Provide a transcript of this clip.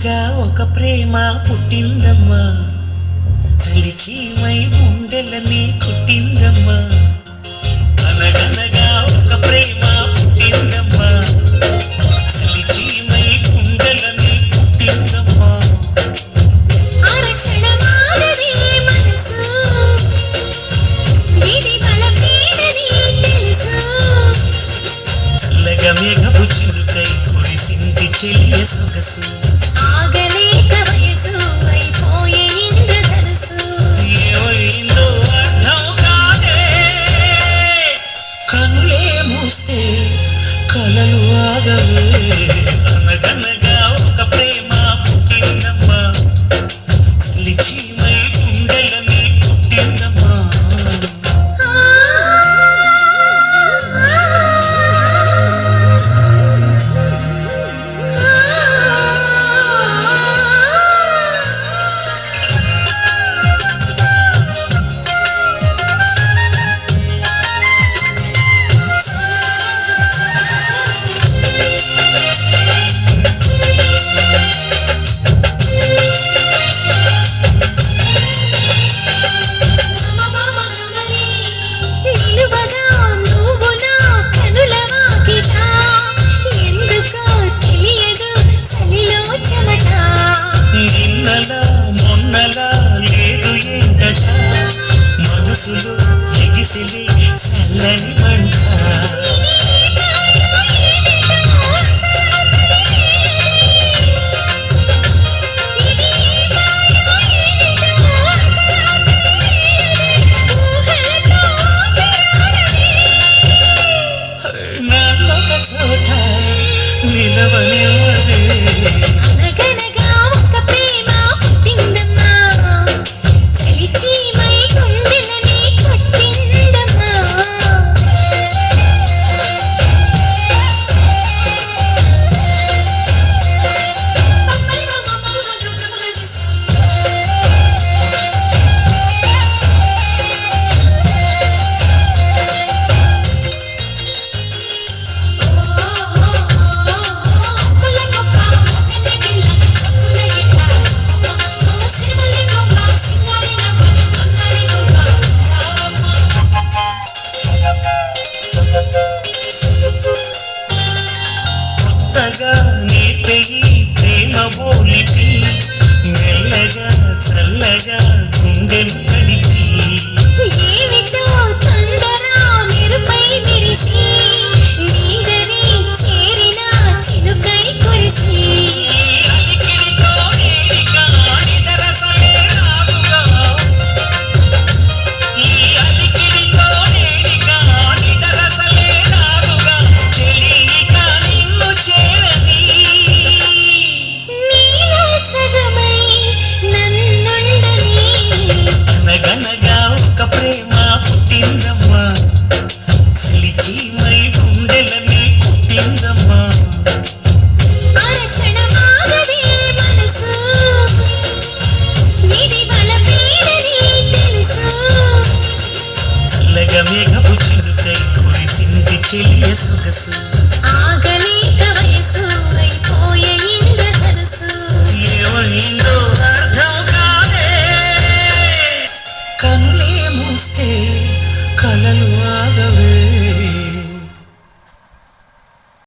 అనగనగా ఒక ప్రేమ పుట్టిందమ్మా, చలిచీమై గుండెలని కుట్టిందమ్మా. అనగనగా ఒక ప్రేమ పుట్టిందమ్మా, చలిచీమై గుండెలని కుట్టిందమ్మా. చల్లగా మేఘపు చిలుకై కురిసింది చెలియ సొగసు, ఆగలేక వయసు అయిపోయే ఇంద్రధనుసు. ఏమైందో అర్థం కాదే, కనులే మూస్తే కలలు ఆగవే. అనగనగా ఒక ప్రేమ పుట్టిందమ్మా, చలిచీమై గుండెలని కుట్టిందమ్మా. నిలువగా నువ్వు నా కనుల వాకిట, ఎందుకో తెలియదు చలిలో చెమట. నిన్నలా మొన్నలా లేదు ఏంటట, మనసులో ఎగిసిలే చల్లని మంట. నాకొక చోట నిలవనివ్వదే. అనగనగా ఒక ప్రేమ పుట్టిందమ్మా, చలిచీమై గుండెలని కొట్టిందమ్మా. కొత్తగా నేర్పేయి ప్రేమ బోలిపి, మెల్లగా చల్లగా గుండెను కడిపి. ఏమిటో తొందర మెరుపై విరిసి, నీదరి చేరిన చిలుకై కురిసి. అలికిడితో నేడిగా నిదరసలే రాదుగా, ఈ అలికిడితో నేడిగా నిదరసలే రాదుగా, చెలిగా నిన్ను చేరని. నీలో సగమై నన్నుండని. అనగనగా ఒక ప్రేమ పుట్టిందమ్మా, చలిచీమై గుండెలని కుట్టిందమ్మా. అరక్షణమాగదే మనసు, ఇది బలపీడని తెలుసు. చల్లగా మేఘపు చిలుకై కురిసింది చెలియ సొగసు, ఆగలే